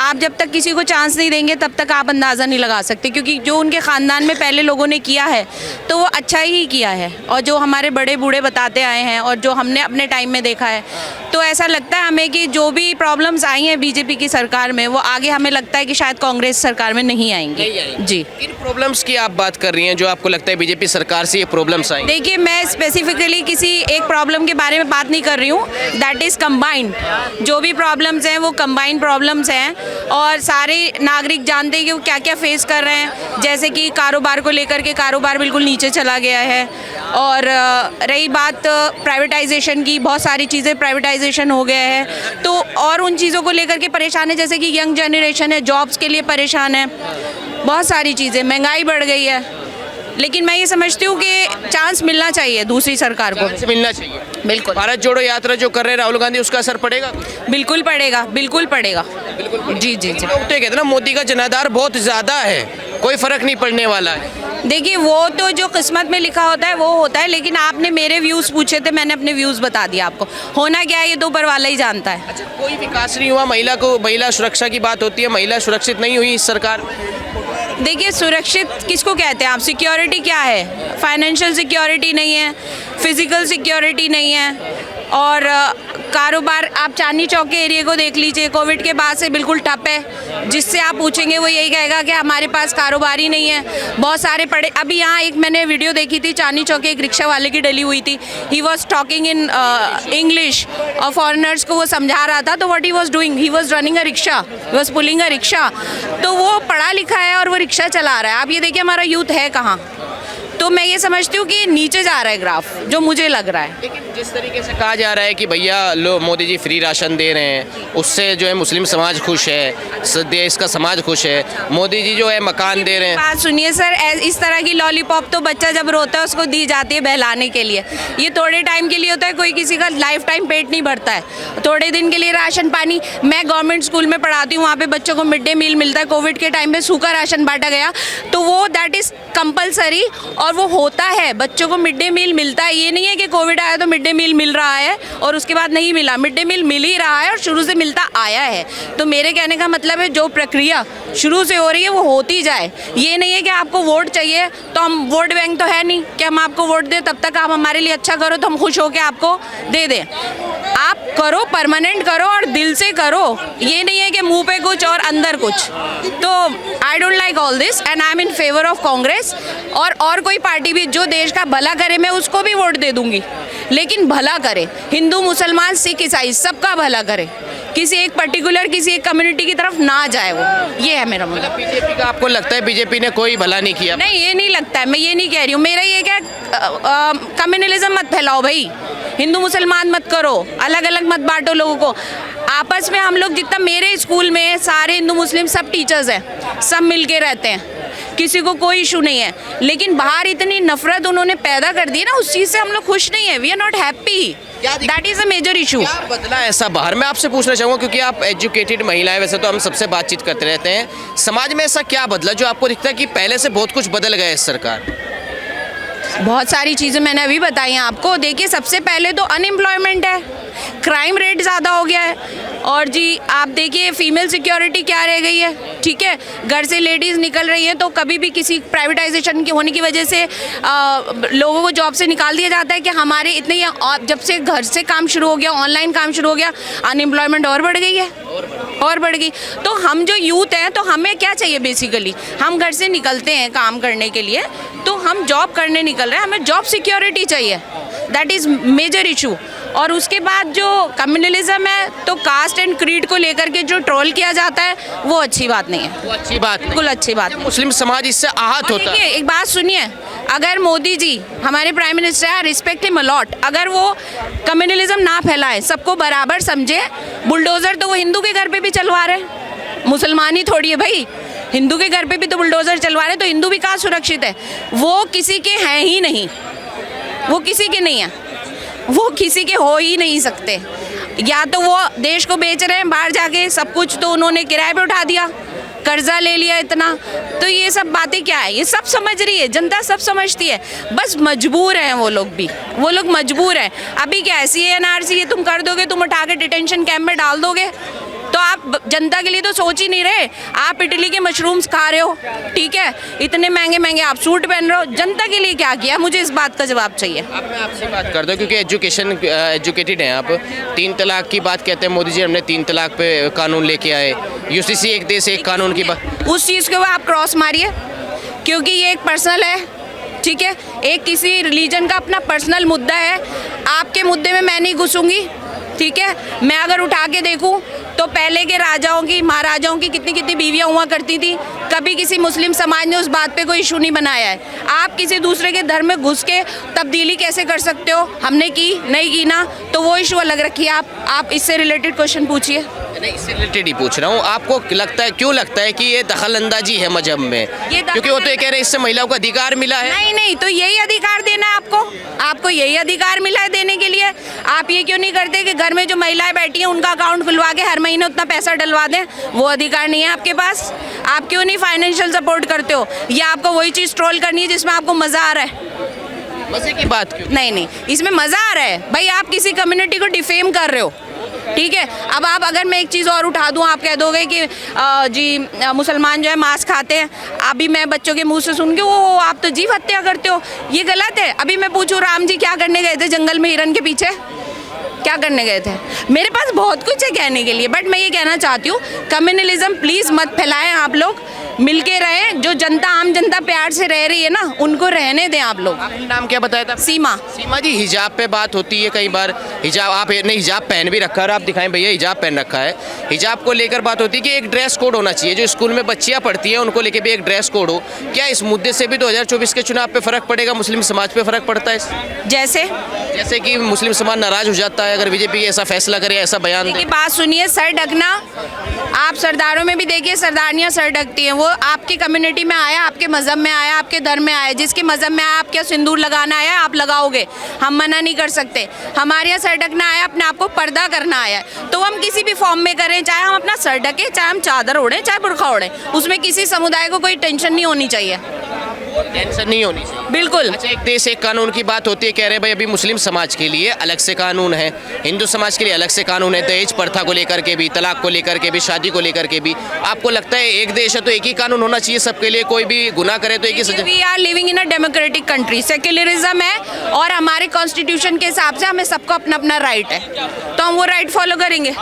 आप जब तक किसी को चांस नहीं देंगे तब तक आप अंदाज़ा नहीं लगा सकते, क्योंकि जो उनके ख़ानदान में पहले लोगों ने किया है तो वो अच्छा ही किया है, और जो हमारे बड़े बूढ़े बताते आए हैं और जो हमने अपने टाइम में देखा है, तो ऐसा लगता है हमें कि जो भी प्रॉब्लम्स आई हैं बीजेपी की सरकार में, वो आगे हमें लगता है कि शायद कांग्रेस सरकार में नहीं आएंगी। जी, इन प्रॉब्लम्स की आप बात कर रही हैं जो आपको लगता है बीजेपी सरकार से ये प्रॉब्लम्स आई? देखिए, मैं स्पेसिफिकली किसी एक प्रॉब्लम के बारे में बात नहीं कर रही हूँ, दैट इज़ कंबाइंड। जो भी प्रॉब्लम्स हैं वो कंबाइंड प्रॉब्लम्स हैं, और सारे नागरिक जानते हैं कि वो क्या क्या फेस कर रहे हैं। जैसे कि कारोबार को लेकर के, कारोबार बिल्कुल नीचे चला गया है, और रही बात प्राइवेटाइजेशन की, बहुत सारी चीज़ें प्राइवेटाइजेशन हो गया है, तो और उन चीज़ों को लेकर के परेशान है। जैसे कि यंग जनरेशन है, जॉब्स के लिए परेशान है, बहुत सारी चीज़ें, महंगाई बढ़ गई है। लेकिन मैं ये समझती हूँ कि चांस मिलना चाहिए दूसरी सरकार को। चांस मिलना चाहिए, बिल्कुल। भारत जोड़ो यात्रा जो कर रहे हैं राहुल गांधी, उसका असर पड़ेगा? बिल्कुल पड़ेगा, बिल्कुल पड़ेगा। जी जी जी। लोग तो कहते हैं ना मोदी का जनाधार बहुत ज़्यादा है, कोई फर्क नहीं पड़ने वाला है। देखिए, वो तो जो किस्मत में लिखा होता है वो होता है, लेकिन आपने मेरे व्यूज़ पूछे थे, मैंने अपने व्यूज़ बता दिया आपको। होना क्या है ये तो ऊपर वाला ही जानता है। अच्छा, कोई विकास नहीं हुआ, महिला सुरक्षा की बात होती है, महिला सुरक्षित नहीं हुई इस सरकार में? देखिए, सुरक्षित किसको कहते हैं आप? सिक्योरिटी क्या है? फाइनेंशियल सिक्योरिटी नहीं है, फिजिकल सिक्योरिटी नहीं है, और कारोबार आप चांदनी चौक के एरिया को देख लीजिए, कोविड के बाद से बिल्कुल ठप है। जिससे आप पूछेंगे वो यही कहेगा कि हमारे पास कारोबार ही नहीं है। बहुत सारे पड़े, अभी यहाँ एक मैंने वीडियो देखी थी, चांदनी चौक के एक रिक्शा वाले की डली हुई थी। He was talking in English, और फॉरेनर्स को वो समझा रहा था, तो what he was doing, he was running a rickshaw, he was pulling a rickshaw. तो वो पढ़ा लिखा है और वो रिक्शा चला रहा है। आप ये देखिए हमारा यूथ है कहाँ। तो मैं ये समझती हूँ कि नीचे जा रहा है ग्राफ, जो मुझे लग रहा है। लेकिन जिस तरीके से कहा जा रहा है कि भैया लो मोदी जी फ्री राशन दे रहे हैं, उससे जो है मुस्लिम समाज खुश है, देश का समाज खुश है, मोदी जी जो है मकान दे रहे हैं। बात सुनिए सर, इस तरह की लॉलीपॉप तो बच्चा जब रोता है उसको दी जाती है बहलाने के लिए। ये थोड़े टाइम के लिए होता है, कोई किसी का लाइफ टाइम पेट नहीं भरता है। थोड़े दिन के लिए राशन पानी। मैं गवर्नमेंट स्कूल में पढ़ाती हूँ, वहाँ पे बच्चों को मिड डे मील मिलता है। कोविड के टाइम में सूखा राशन बांटा गया, तो वो दैट इज़ कंपलसरी, और वो होता है, बच्चों को मिड डे मील मिलता है। ये नहीं है कि कोविड आया तो मिड डे मील मिल रहा है और उसके बाद नहीं मिला। मिड डे मील मिल ही रहा है और शुरू से मिलता आया है। तो मेरे कहने का मतलब है, जो प्रक्रिया शुरू से हो रही है वो होती जाए। ये नहीं है कि आपको वोट चाहिए तो हम, वोट बैंक तो है नहीं कि हम आपको वोट दें, तब तक आप हमारे लिए अच्छा करो तो हम खुश होकर आपको दे दें। आप करो, परमानेंट करो और दिल से करो। ये नहीं है कि मुंह पे कुछ और अंदर कुछ। तो I don't like all this and I am in favour of Congress. और कोई पार्टी भी जो देश का भला करे, मैं उसको भी वोट दे दूंगी, लेकिन भला करे। हिंदू, मुसलमान, सिख, ईसाई, सबका भला करे। किसी एक पर्टिकुलर, किसी एक कम्युनिटी की तरफ ना जाए वो। ये है मेरा मतलब। बीजेपी का आपको लगता है बीजेपी ने कोई भला नहीं किया? नहीं, ये नहीं लगता है, मैं ये नहीं कह रही हूँ। मेरा ये क्या, कम्युनलिज्म मत फैलाओ भाई, हिंदू मुसलमान मत करो, अलग अलग मत बांटो लोगों को। आपस में हम लोग, जितना मेरे स्कूल में सारे हिंदू मुस्लिम सब टीचर्स हैं, सब मिल के रहते हैं, किसी को कोई इशू नहीं है। लेकिन बाहर इतनी नफरत उन्होंने पैदा कर दी ना, उस चीज़ से हम लोग खुश नहीं है। We are not happy, that is a major issue. क्या बदला ऐसा बाहर? मैं आपसे पूछना चाहूँगा, क्योंकि आप एजुकेटेड महिला है, वैसे तो हम सबसे बातचीत करते रहते हैं। समाज में ऐसा क्या बदला जो आपको दिखता है कि पहले से बहुत कुछ बदल गया इस सरकार? बहुत सारी चीज़ें मैंने अभी बताई हैं आपको। देखिए, सबसे पहले तो अनएम्प्लॉयमेंट है, क्राइम रेट ज़्यादा हो गया है, और जी आप देखिए फीमेल सिक्योरिटी क्या रह गई है। ठीक है, घर से लेडीज़ निकल रही हैं तो कभी भी किसी प्राइवेटाइजेशन की होने की वजह से लोगों को जॉब से निकाल दिया जाता है कि हमारे इतने, जब से घर से काम शुरू हो गया, ऑनलाइन काम शुरू हो गया, अनएम्प्लॉयमेंट और बढ़ गई है, और बढ़ गई। तो हम जो यूथ हैं, तो हमें क्या चाहिए बेसिकली? हम घर से निकलते हैं काम करने के लिए, तो हम जॉब करने निकल रहे हैं, हमें जॉब सिक्योरिटी चाहिए, दैट इज़ मेजर इशू। और उसके बाद जो कम्युनलिज्म है, तो कास्ट एंड क्रीड को लेकर के जो ट्रोल किया जाता है, वो अच्छी बात नहीं है। वो अच्छी बात नहीं। बिल्कुल अच्छी बात। मुस्लिम समाज इससे आहत होता है। एक बात सुनिए, अगर मोदी जी हमारे प्राइम मिनिस्टर है, रिस्पेक्ट हिम अलॉट, अगर वो कम्युनलिज्म ना फैलाए, सबको बराबर समझे, बुलडोज़र तो वो हिंदू के घर पे भी चलवा रहे हैं, मुसलमान ही थोड़ी है भाई, हिंदू के घर पे भी तो बुलडोज़र चलवा रहे हैं, तो हिंदू भी कहाँ सुरक्षित है? वो किसी के हैं ही नहीं, वो किसी के नहीं है, वो किसी के हो ही नहीं सकते। या तो वो देश को बेच रहे हैं बाहर जाके, सब कुछ तो उन्होंने किराए पे उठा दिया, कर्जा ले लिया इतना। तो ये सब बातें क्या है? ये सब समझ रही है जनता, सब समझती है, बस मजबूर हैं वो लोग भी, वो लोग मजबूर हैं। अभी क्या है, CA NRC ये तुम कर दोगे, तुम उठा के डिटेंशन कैंप में डाल दोगे, तो आप जनता के लिए तो सोच ही नहीं रहे। आप इटली के मशरूम्स खा रहे हो, ठीक है, इतने महंगे महंगे आप सूट पहन रहे हो, जनता के लिए क्या किया? मुझे इस बात का जवाब चाहिए। अब मैं आपसे बात करता हूँ, क्योंकि एजुकेटेड हैं आप। 3 तलाक की बात कहते हैं मोदी जी, हमने 3 तलाक पे कानून लेके आए। यूसीसी एक देश एक कानून की बात, उस चीज़ को आप क्रॉस मारिए, क्योंकि ये एक पर्सनल है, ठीक है, एक किसी रिलीजन का अपना पर्सनल मुद्दा है। आपके मुद्दे में मैं नहीं घुसूंगी, ठीक है। मैं अगर उठा के देखूं तो पहले के राजाओं की महाराजाओं की कितनी कितनी बीवियां हुआ करती थी, कभी किसी मुस्लिम समाज ने उस बात पे कोई इशू नहीं बनाया है। आप किसी दूसरे के धर्म में घुस के तब्दीली कैसे कर सकते हो? हमने की नहीं की ना, तो वो इशू अलग रखिए। आप इससे रिलेटेड क्वेश्चन पूछिए। नहीं, इससे रिलेटेड ही पूछ रहा हूँ। आपको लगता है, क्यों लगता है कि ये दखल अंदाजी है मजहब में? क्योंकि वो तो ये कह रहे हैं इससे महिलाओं को अधिकार मिला है। नहीं नहीं, तो यही अधिकार देना है आपको यही अधिकार मिला है देने के लिए। आप ये क्यों नहीं करते कि घर में जो महिलाएं बैठी हैं उनका अकाउंट खुलवा के हर महीने उतना पैसा डलवा दें? वो अधिकार नहीं है आपके पास। आप क्यों नहीं फाइनेंशियल सपोर्ट करते हो? या आपको वही चीज़ ट्रोल करनी है जिसमें आपको मज़ा आ रहा है? मजे की बात क्यों? नहीं, इसमें मज़ा आ रहा है भाई। आप किसी कम्युनिटी को डिफेम कर रहे हो, ठीक है। अब आप, अगर मैं एक चीज़ और उठा दूं, आप कह दोगे कि मुसलमान जो है मांस खाते हैं। अभी मैं बच्चों के मुंह से सुन के वो आप तो जीव हत्या करते हो, ये गलत है। अभी मैं पूछूं, राम जी क्या करने गए थे जंगल में हिरन के पीछे? क्या करने गए थे? मेरे पास बहुत कुछ है कहने के लिए, बट मैं ये कहना चाहती हूँ, कम्युनलिज्म प्लीज़ मत फैलाएं। आप लोग मिलके रहें। जो जनता, आम जनता प्यार से रह रही है ना, उनको रहने दें आप लोग। आपने नाम क्या बताया था? सीमा। सीमा जी, हिजाब पे बात होती है कई बार। हिजाब, आपने हिजाब पहन भी रखा है, आप दिखाएं भैया, हिजाब पहन रखा है। हिजाब को लेकर बात होती है कि एक ड्रेस कोड होना चाहिए। जो स्कूल में बच्चियां पढ़ती हैं उनको लेकर भी एक ड्रेस कोड हो। क्या इस मुद्दे से भी 2024 के चुनाव पे फर्क पड़ेगा? मुस्लिम समाज पे फर्क पड़ता है? जैसे कि मुस्लिम समाज नाराज हो जाता है अगर बीजेपी ऐसा फैसला करे, ऐसा बयान दे। बात सुनिए, सर ढकना, आप सरदारों में भी देखिए, सरदारनियां सर ढकती हैं। वो आपकी कम्युनिटी में आया, आपके मज़हब में आया, आपके धर्म में आया, जिसके मज़हब में आया, आप क्या सिंदूर लगाना आया, आप लगाओगे, हम मना नहीं कर सकते। हमारे यहाँ सर ढकना आया, अपने आप को पर्दा करना आया, तो हम किसी भी फॉर्म में करें, चाहे हम अपना सर ढकें, चाहे हम चादर ओढ़ें, चाहे बुर्खा ओढ़ें, उसमें किसी समुदाय को कोई टेंशन नहीं होनी चाहिए। टेंशन नहीं होनी चाहिए, बिल्कुल। अच्छा, एक देश एक कानून की बात होती है, कह रहे हैं भाई अभी मुस्लिम समाज के लिए अलग से कानून है, हिंदू समाज के लिए अलग से कानून है, दहेज प्रथा को लेकर के भी, तलाक को लेकर के भी, शादी को लेकर के भी। आपको लगता है एक देश है तो एक ही कानून होना चाहिए सबके लिए? कोई भी गुनाह करे तो एक ही सजा? We are living in a democratic country, secularism है, और हमारे कॉन्स्टिट्यूशन के हिसाब से हमें सबको अपना अपना राइट है, तो हम वो राइट फॉलो करेंगे।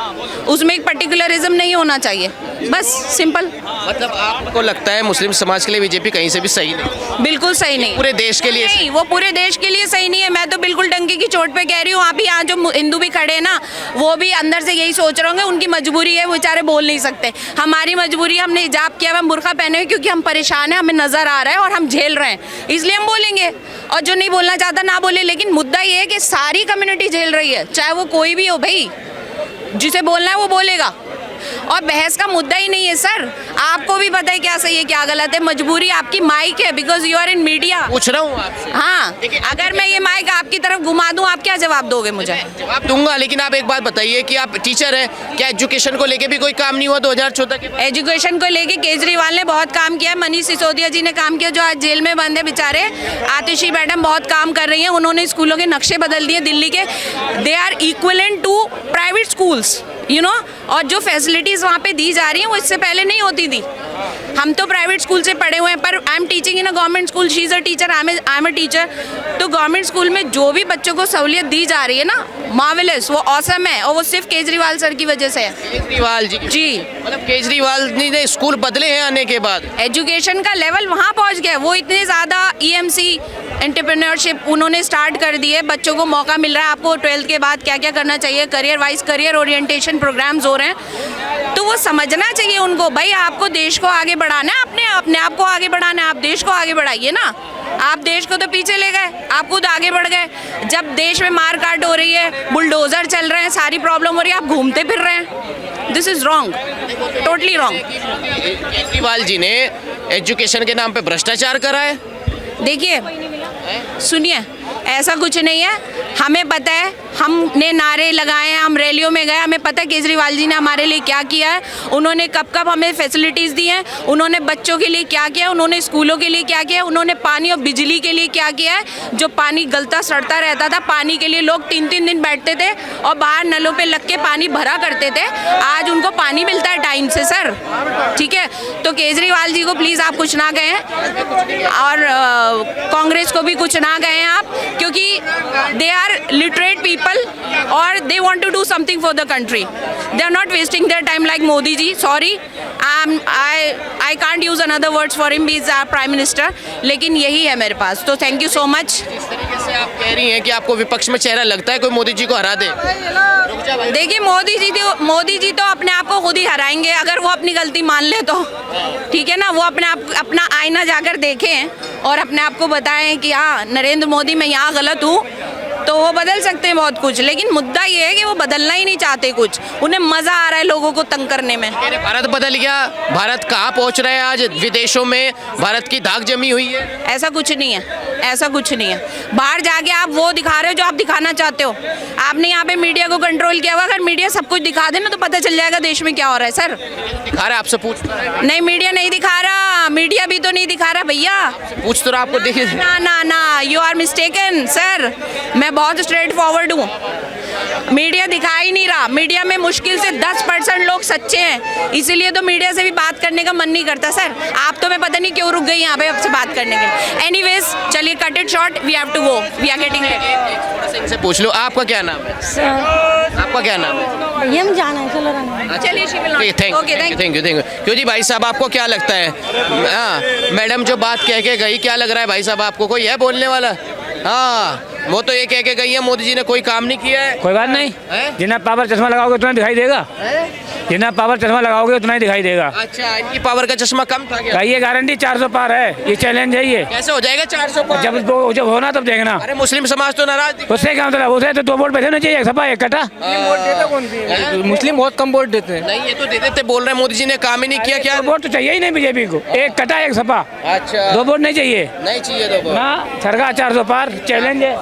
उसमें एक पर्टिकुलरिज्म नहीं होना चाहिए, बस सिंपल। मतलब आपको लगता है मुस्लिम समाज के लिए बीजेपी कहीं से भी सही नहीं? बिल्कुल सही नहीं। पूरे देश के लिए नहीं, वो पूरे देश के लिए सही नहीं है। मैं तो बिल्कुल डंके की चोट पे कह रही हूँ। आप यहाँ जो हिंदू भी खड़े हैं ना, वो भी अंदर से यही सोच रहे होंगे, उनकी मजबूरी है, वो बेचारे बोल नहीं सकते। हमारी मजबूरी, हमने हिजाब किया, हम बुर्का पहने हुए क्योंकि हम परेशान हैं, हमें नजर आ रहा है और हम झेल रहे हैं, इसलिए हम बोलेंगे। और जो नहीं बोलना चाहता ना बोले, लेकिन मुद्दा ये है कि सारी कम्युनिटी झेल रही है, चाहे वो कोई भी हो भाई, जिसे बोलना है वो बोलेगा। और बहस का मुद्दा ही नहीं है सर, आपको भी पता है क्या सही है क्या गलत है। मजबूरी आपकी माइक है, because you are in media. पूछ रहा हूँ आपसे। हाँ, अगर मैं ये माइक आपकी तरफ घुमा दूं, आप क्या जवाब दोगे मुझे? जवाब दूंगा, लेकिन आप एक बात बताइए कि आप टीचर हैं, क्या एजुकेशन को लेके भी कोई काम नहीं हुआ 2014 के? एजुकेशन को लेके केजरीवाल ने बहुत काम किया, मनीष सिसोदिया जी ने काम किया, जो आज जेल में बंद है बेचारे। आतिशी मैडम बहुत काम कर रही हैं, उन्होंने स्कूलों के नक्शे बदल दिए दिल्ली के। They are equivalent to private schools, you know. और जो फैसिलिटीज़ वहाँ पे दी जा रही हैं वो इससे पहले नहीं होती थी। हम तो प्राइवेट स्कूल से पढ़े हुए हैं, पर I am teaching in a government school, she is a teacher, I am a teacher. तो गवर्नमेंट स्कूल में जो भी बच्चों को सहूलियत दी जा रही है ना, मार्वेलस, वो ऑसम है, और वो सिर्फ केजरीवाल सर की वजह से है। केजरीवाल जी मतलब केजरीवाल ने स्कूल बदले हैं आने के बाद? एजुकेशन का लेवल वहाँ पहुँच गया, वो इतने ज़्यादा EMC एंटरप्रेन्योरशिप उन्होंने स्टार्ट कर दी है, बच्चों को मौका मिल रहा है। आपको 12th के बाद क्या क्या करना चाहिए, career wise career orientation programmes हो रहे हैं, तो वो समझना चाहिए उनको। भाई आपको देश को आगे बढ़ाना है, अपने आप को आगे बढ़ाना है, आप देश को आगे बढ़ाइए ना। आप देश को तो पीछे ले गए, आप खुद आगे बढ़ गए। जब देश में मार काट हो रही है, बुलडोजर चल रहे हैं, सारी प्रॉब्लम हो रही है, आप घूमते फिर रहे हैं। This is wrong, totally wrong. Kejriwal ji ने एजुकेशन के नाम पे भ्रष्टाचार करा है। देखिए सुनिए, ऐसा कुछ नहीं है, हमें पता है, हमने नारे लगाए हैं, हम रैलियों में गए, हमें पता है केजरीवाल जी ने हमारे लिए क्या किया है, उन्होंने कब कब हमें फैसिलिटीज़ दी हैं, उन्होंने बच्चों के लिए क्या किया है, उन्होंने स्कूलों के लिए क्या किया है, उन्होंने पानी और बिजली के लिए क्या किया है। जो पानी गलता सड़ता रहता था, पानी के लिए लोग 3-3 दिन बैठते थे और बाहर नलों पे लग के पानी भरा करते थे, आज उनको पानी मिलता है टाइम से सर। ठीक है, तो केजरीवाल जी को प्लीज़ आप कुछ ना कहें और कांग्रेस को भी कुछ ना कहें आप, क्योंकि दे आर लिटरेट पीपल और they want to do something for the country, they are not wasting their time like Modi ji. Sorry, I can't use another words for him, he is our prime minister, लेकिन यही है मेरे पास, तो thank you so much. इस तरीके से आप कह रही हैं कि आपको विपक्ष में चेहरा लगता है कोई मोदी जी को हरा दे। देखिए मोदी जी तो अपने आप को खुद ही हराएंगे अगर वो अपनी गलती मान ले तो, ठीक है ना। वो अपना आईना जाकर देखें और अपने आप को बताएं कि हाँ नरेंद्र मोदी मैं यहाँ गलत हूँ, तो वो बदल सकते हैं बहुत कुछ, लेकिन मुद्दा ये है कि वो बदलना ही नहीं चाहते कुछ, उन्हें मज़ा आ रहा है लोगों को तंग करने में। भारत बदल गया, भारत कहाँ पहुँच रहा है आज, विदेशों में भारत की धाक जमी हुई है। ऐसा कुछ नहीं है, ऐसा कुछ नहीं है। बाहर जाके आप वो दिखा रहे हो जो आप दिखाना चाहते हो, आपने यहाँ पे मीडिया को कंट्रोल किया हुआ, अगर मीडिया सब कुछ दिखा दे ना तो पता चल जाएगा देश में क्या हो रहा है सर। दिखा रहा है, आपसे पूछ नहीं, मीडिया नहीं दिखा रहा, मीडिया भी तो नहीं दिखा रहा भैया। पूछ तो रहा आपको, देखिए ना ना ना, यू आर मिस्टेकन सर, मैं बहुत स्ट्रेट फॉरवर्ड हूँ। मीडिया दिखा ही नहीं रहा, मीडिया में मुश्किल से 10% लोग सच्चे हैं, इसीलिए तो मीडिया से भी बात करने का मन नहीं करता सर। आप तो मैं पता नहीं क्यों रुक गई यहाँ पे आपसे बात करने के लिए। एनीवेज चलिए, cut it short, we have to go, we are getting late. इनसे पूछ लो, आपका क्या नाम है? आपका क्या नाम है? ये हम जाना है, चलो रहना। चलिए थैंक यू। क्यों जी भाई साहब, आपको क्या लगता है? हाँ, मैडम जो बात कह के गई, क्या लग रहा है भाई साहब आपको, कोई है बोलने वाला? हाँ, वो तो ये कह के गई है मोदी जी ने कोई काम नहीं किया है। कोई बात नहीं, जितना पावर चश्मा लगाओगे उतना दिखाई देगा, जितना पावर चश्मा लगाओगे उतना ही दिखाई देगा। अच्छा, इनकी पावर का चश्मा कम था क्या? ये गारंटी 400 पार है, ये चैलेंज है। ये कैसे हो जाएगा 400 पार? जब होना तब देखना। अरे मुस्लिम समाज तो नाराज दिख- उससे क्या मतलब, उसे तो 2 वोट पैसे होने चाहिए, एक सपा एक कटा। मुस्लिम बहुत कम वोट देते हैं। नहीं, ये तो दे देते, बोल रहे हैं मोदी जी ने काम ही नहीं किया। क्या 2 वोट तो चाहिए ही नहीं बीजेपी को, एक कटा एक सपा, अच्छा, 2 वोट नहीं चाहिए नहीं चाहिए तो ना। सरकार 400 पार चैलेंज है।